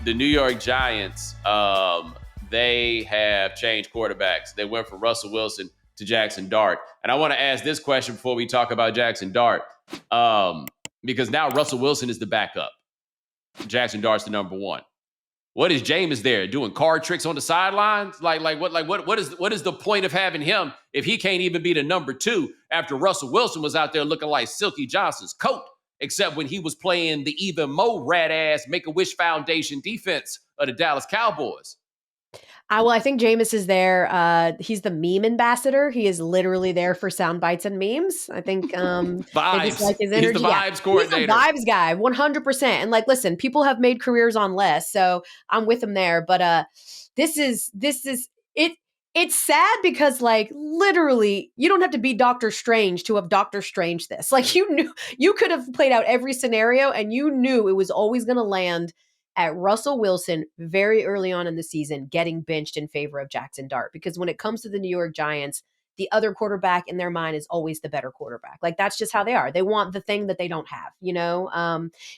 the New York Giants, they have changed quarterbacks. They went from Russell Wilson to Jaxon Dart. And I want to ask this question before we talk about Jaxon Dart, because now Russell Wilson is the backup. Jaxon Dart's the number one. What is Jameis there doing card tricks on the sidelines? What is the point of having him if he can't even be the number two after Russell Wilson was out there looking like Silky Johnson's coat, except when he was playing the even more rat-ass Make-A-Wish Foundation defense of the Dallas Cowboys? I think Jameis is there. He's the meme ambassador. He is literally there for sound bites and memes. I think vibes. Like his energy. He's the vibes coordinator. He's the vibes guy, 100%. And like, listen, people have made careers on less, so I'm with him there. But this is it. It's sad because like literally you don't have to be Doctor Strange to have Doctor Strange this. Like you knew you could have played out every scenario and you knew it was always going to land at Russell Wilson very early on in the season getting benched in favor of Jaxon Dart. Because when it comes to the New York Giants, the other quarterback in their mind is always the better quarterback. Like that's just how they are. They want the thing that they don't have, you know?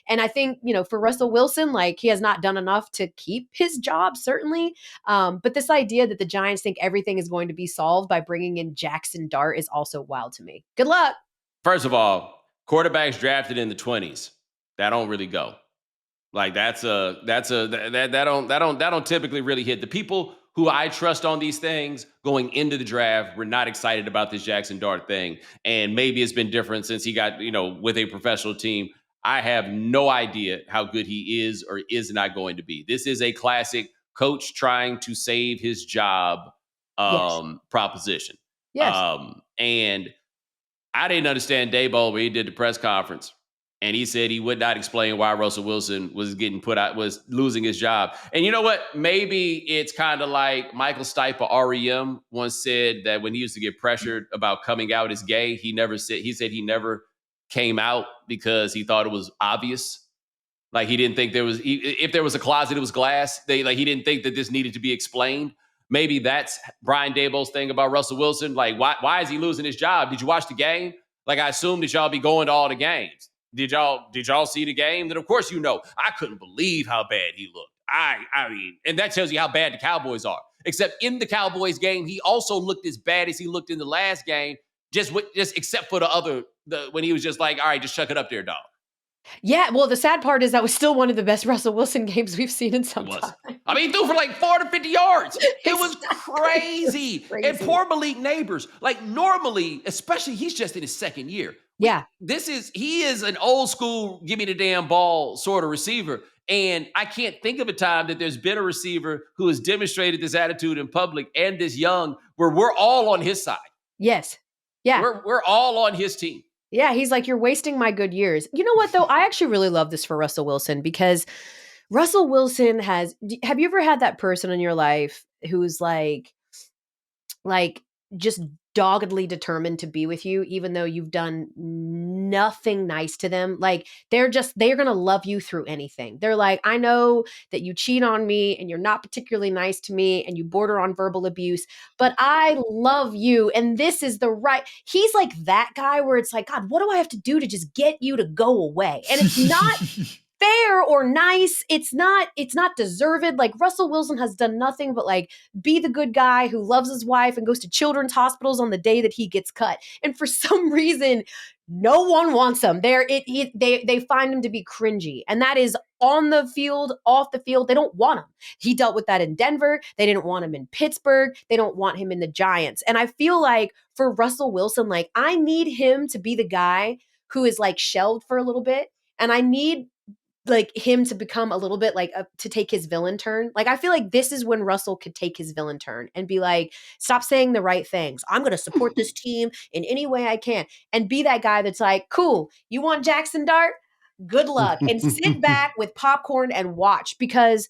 And I think, you know, for Russell Wilson, like he has not done enough to keep his job, certainly. But this idea that the Giants think everything is going to be solved by bringing in Jaxon Dart is also wild to me. Good luck. First of all, quarterbacks drafted in the 20s, that don't really go. Like that don't typically really hit. The people who I trust on these things going into the draft were not excited about this Jaxon Dart thing. And maybe it's been different since he got, you know, with a professional team. I have no idea how good he is or is not going to be. This is a classic coach trying to save his job proposition. Yes. And I didn't understand Daboll when he did the press conference. And he said he would not explain why Russell Wilson was was losing his job. And you know what? Maybe it's kind of like Michael Stipe of REM once said that when he used to get pressured about coming out as gay, he said he never came out because he thought it was obvious. Like he didn't think if there was a closet, it was glass. He didn't think that this needed to be explained. Maybe that's Brian Daboll's thing about Russell Wilson. Like, why is he losing his job? Did you watch the game? Like, I assume that y'all be going to all the games. Did y'all see the game? Then of course you know. I couldn't believe how bad he looked. I mean, and that tells you how bad the Cowboys are. Except in the Cowboys game, he also looked as bad as he looked in the last game. Just except for when he was just like, all right, just chuck it up there, dog. Yeah, well, the sad part is that was still one of the best Russell Wilson games we've seen in some time. I mean, he threw for like 450 yards. It was crazy. And poor Malik Neighbors. Like normally, especially he's just in his second year. Yeah. He is an old school, give me the damn ball sort of receiver. And I can't think of a time that there's been a receiver who has demonstrated this attitude in public and this young where we're all on his side. Yes. Yeah. We're all on his team. Yeah, he's like, you're wasting my good years. You know what, though? I actually really love this for Russell Wilson because Russell Wilson have you ever had that person in your life who's like just doggedly determined to be with you, even though you've done nothing nice to them? Like they're going to love you through anything. They're like, I know that you cheat on me and you're not particularly nice to me and you border on verbal abuse, but I love you. And this is the right. He's like that guy where it's like, God, what do I have to do to just get you to go away? And it's not fair or nice. It's not deserved. Like Russell Wilson has done nothing but like be the good guy who loves his wife and goes to children's hospitals on the day that he gets cut. And for some reason, no one wants him. They find him to be cringy. And that is on the field, off the field. They don't want him. He dealt with that in Denver. They didn't want him in Pittsburgh. They don't want him in the Giants. And I feel like for Russell Wilson, like I need him to be the guy who is like shelved for a little bit. And I need like him to become a little bit like to take his villain turn. Like I feel like this is when Russell could take his villain turn and be like, stop saying the right things. I'm going to support this team in any way I can and be that guy that's like, cool, you want Jaxon Dart? Good luck. And sit back with popcorn and watch, because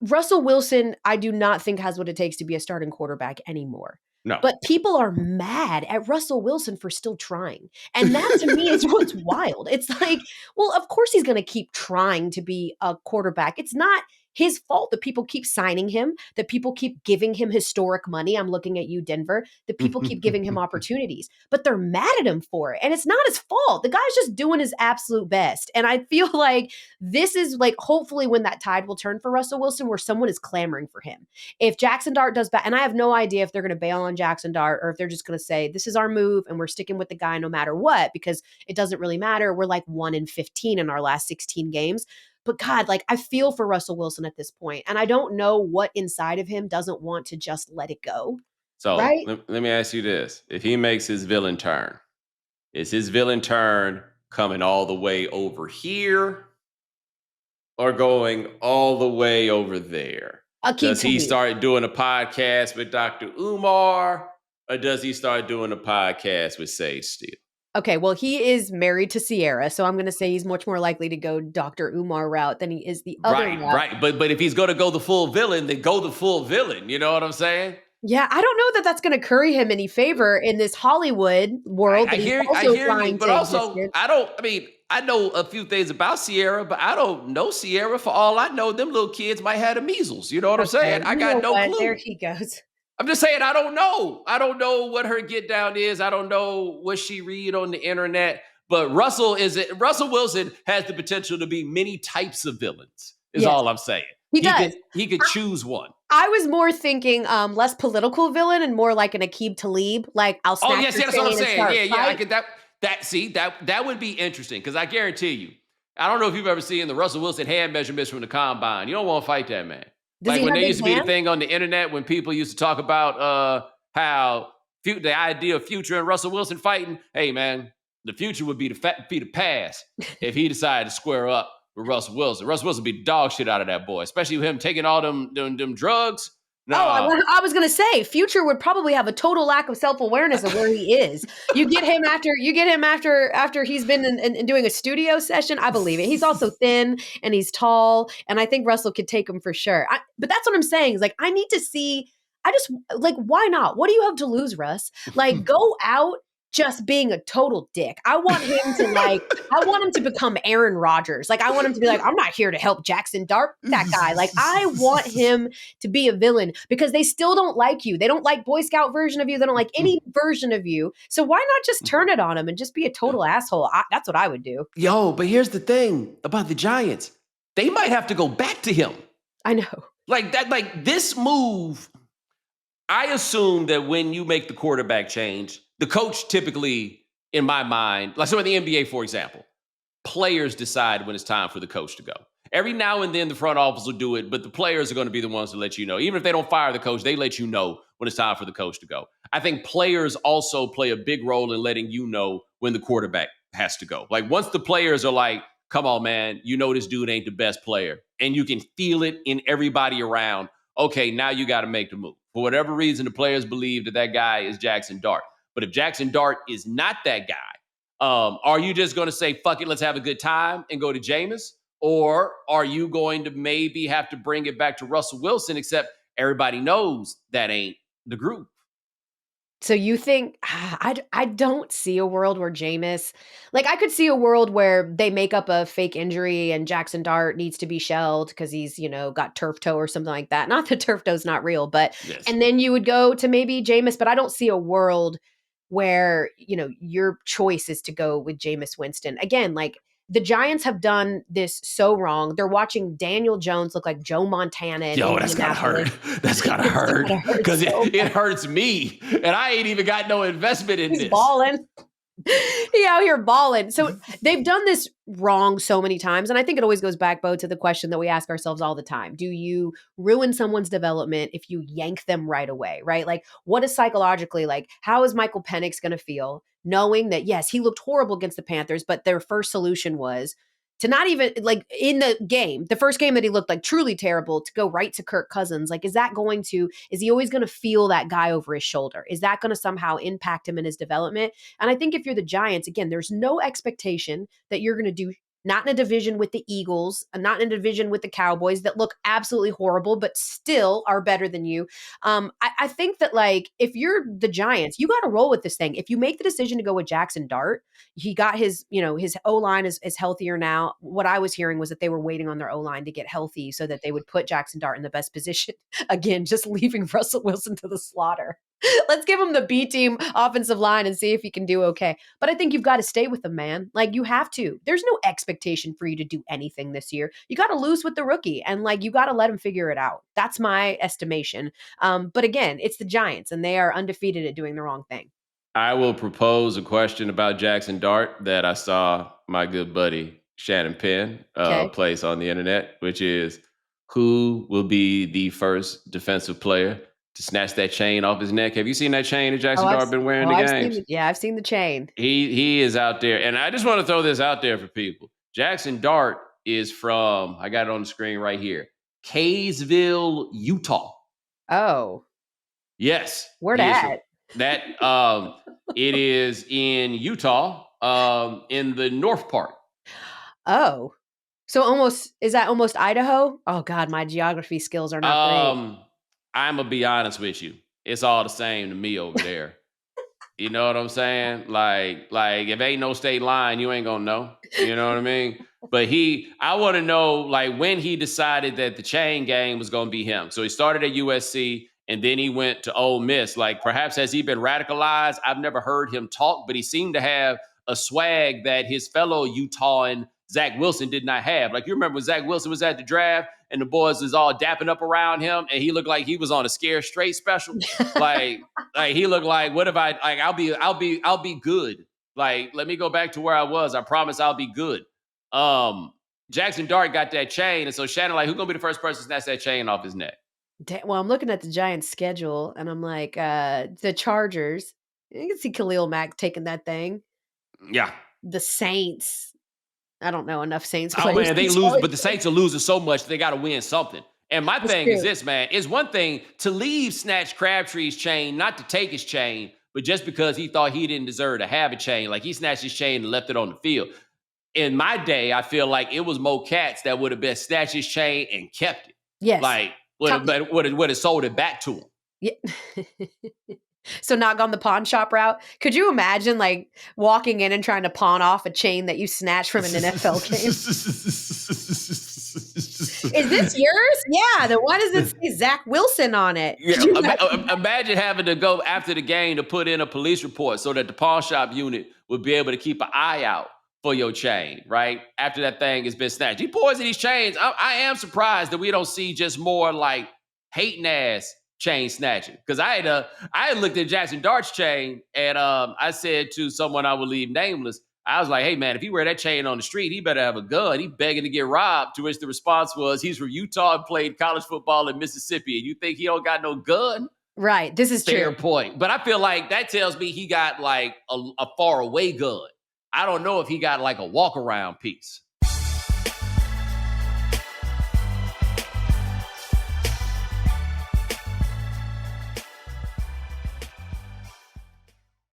Russell Wilson, I do not think has what it takes to be a starting quarterback anymore. No. But people are mad at Russell Wilson for still trying. And that to me is what's wild. It's like, well, of course he's going to keep trying to be a quarterback. It's not his fault that people keep signing him, that people keep giving him historic money. I'm looking at you, Denver, that people keep giving him opportunities, but they're mad at him for it. And it's not his fault. The guy's just doing his absolute best. And I feel like this is like hopefully when that tide will turn for Russell Wilson, where someone is clamoring for him. If Jaxon Dart does bad, and I have no idea if they're going to bail on Jaxon Dart or if they're just going to say, this is our move and we're sticking with the guy no matter what, because it doesn't really matter. We're like 1-15 in our last 16 games. But God, like I feel for Russell Wilson at this point, and I don't know what inside of him doesn't want to just let it go. So Right? let me ask you this. If he makes his villain turn, is his villain turn coming all the way over here or going all the way over there? Akeem Does he Talib. start doing a podcast with Dr. Umar, or does he start doing a podcast with Sage Steele? Okay, well, he is married to Sierra, so I'm going to say he's much more likely to go Dr. Umar route than he is the other route. Right. But if he's going to go the full villain, then go the full villain. You know what I'm saying? Yeah, I don't know that that's going to curry him any favor in this Hollywood world I that he's hear also you, trying but to also exist in. I mean, I know a few things about Sierra, but I don't know Sierra. For all I know, them little kids might have the measles. You know what I'm saying? Okay, I you got know no what? There clue. he goes. I'm just saying I don't know. I don't know what her get down is. I don't know what she read on the internet. But Russell Wilson has the potential to be many types of villains, is Yes, all I'm saying. he does. He could choose one. I was more thinking less political villain and more like an Aqib Talib. Like, I'll Oh, snatch yes, your that's what I'm chain and saying. start Yeah, I fight. could that would be interesting because I guarantee you, I don't know if you've ever seen the Russell Wilson hand measurements from the combine. You don't want to fight that man. Does Like he when have there big used to be the hands? thing on the internet when people used to talk about how the idea of Future and Russell Wilson fighting. Hey man, the future would be the past if he decided to square up with Russell Wilson. Russell Wilson would be dog shit out of that boy, especially with him taking all them drugs. Oh, Nah, I was gonna say, Future would probably have a total lack of self awareness of where he is. You get him after he's been in doing a studio session. I believe it. He's also thin and he's tall, and I think Russell could take him for sure. But that's what I'm saying is like I need to see. I just like why not? What do you have to lose, Russ? Like go out just being a total dick. I want him to I want him to become Aaron Rodgers. Like I want him to be like, I'm not here to help Jaxon Dart, that guy. Like I want him to be a villain because they still don't like you. They don't like Boy Scout version of you. They don't like any version of you. So why not just turn it on him and just be a total asshole? That's what I would do. Yo, but here's the thing about the Giants. They might have to go back to him. I know. Like that, like this move, I assume that when you make the quarterback change, the coach typically, in my mind, like so in the NBA, for example, players decide when it's time for the coach to go. Every now and then the front office will do it, but the players are going to be the ones to let you know. Even if they don't fire the coach, they let you know when it's time for the coach to go. I think players also play a big role in letting you know when the quarterback has to go. Like once the players are like, come on, man, you know this dude ain't the best player, and you can feel it in everybody around. Okay, now you got to make the move. For whatever reason, the players believe that guy is Jaxon Dart. But if Jaxon Dart is not that guy, are you just going to say, fuck it, let's have a good time and go to Jameis? Or are you going to maybe have to bring it back to Russell Wilson, except everybody knows that ain't the group? So you think I don't see a world where Jameis, like I could see a world where they make up a fake injury and Jaxon Dart needs to be shelled because he's, got turf toe or something like that. Not that turf toe's not real, but Yes. and then you would go to maybe Jameis, but I don't see a world where, your choice is to go with Jameis Winston. Again, like the Giants have done this so wrong. They're watching Daniel Jones look like Joe Montana in Yo, that's gotta Indianapolis. hurt. That's gotta hurt because so it hurts me, and I ain't even got no investment in He's this. balling. He out here balling. So they've done this wrong so many times. And I think it always goes back, Bo, to the question that we ask ourselves all the time. Do you ruin someone's development if you yank them right away, right? Like what is psychologically, like how is Michael Penix going to feel knowing that, yes, he looked horrible against the Panthers, but their first solution was to not even like in the game, the first game that he looked like truly terrible, to go right to Kirk Cousins. Like, is he always going to feel that guy over his shoulder? Is that going to somehow impact him in his development? And I think if you're the Giants, again, there's no expectation that you're going to do not in a division with the Eagles, not in a division with the Cowboys that look absolutely horrible, but still are better than you. I think that, like, if you're the Giants, you got to roll with this thing. If you make the decision to go with Jaxon Dart, he got his O line is healthier now. What I was hearing was that they were waiting on their O line to get healthy so that they would put Jaxon Dart in the best position. Again, just leaving Russell Wilson to the slaughter. Let's give him the B team offensive line and see if he can do okay. But I think you've got to stay with the man. Like, you have to. There's no expectation for you to do anything this year. You got to lose with the rookie, and like, you got to let him figure it out. That's my estimation. But again, it's the Giants, and they are undefeated at doing the wrong thing. I will propose a question about Jaxon Dart that I saw my good buddy Shannon Penn Okay. place on the internet, which is, who will be the first defensive player to snatch that chain off his neck? Have you seen that chain that Oh, Jaxon Dart been wearing in the I've seen games? I've seen the chain. He is out there, and I just want to throw this out there for people. Jaxon Dart is from, I got it on the screen right here, Kaysville, Utah. Oh, Yes, where he is from at? that. It is in Utah, in the north part. Oh, so is that almost Idaho? Oh God, my geography skills are not great. I'm gonna be honest with you. It's all the same to me over there. You know what I'm saying? Like if ain't no state line, you ain't gonna know. You know what I mean? But I want to know, like, when he decided that the chain gang was gonna be him. So he started at USC and then he went to Ole Miss. Like, perhaps has he been radicalized? I've never heard him talk, but he seemed to have a swag that his fellow Utahan Zach Wilson did not have. Like, you remember when Zach Wilson was at the draft and the boys was all dapping up around him, and he looked like he was on a Scare Straight special. Like he looked like, what if I like I'll be good. Like, let me go back to where I was. I promise I'll be good. Jaxon Dart got that chain, and so Shannon, like, who's gonna be the first person to snatch that chain off his neck? Well, I'm looking at the Giants schedule and I'm like, the Chargers. You can see Khalil Mack taking that thing. Yeah. The Saints. I don't know enough Saints Oh players man, to they lose, tell but the you. Saints are losing so much they got to win something. And my That's thing is true. this, man: it's one thing to leave Snatch Crabtree's chain, not to take his chain, but just because he thought he didn't deserve to have a chain, like he snatched his chain and left it on the field. In my day, I feel like it was Mo Cats that would have been snatched his chain and kept it. Yes. Like, would have sold it back to him. Yeah. So not gone the pawn shop route. Could you imagine, like, walking in and trying to pawn off a chain that you snatched from an NFL game? Is this yours? Yeah. Then why does it say Zach Wilson on it? Yeah, Could you imagine? imagine having to go after the game to put in a police report so that the pawn shop unit would be able to keep an eye out for your chain, right? After that thing has been snatched. He pours in these chains. I am surprised that we don't see just more like hating ass chain snatching. Because I had looked at Jaxon Dart's chain, and I said to someone I will leave nameless, I was like, hey man, if he wear that chain on the street, he better have a gun. He begging to get robbed. To which the response was, he's from Utah and played college football in Mississippi. And you think he don't got no gun? Right. This is Fair true. point. But I feel like that tells me he got like a far away gun. I don't know if he got like a walk around piece.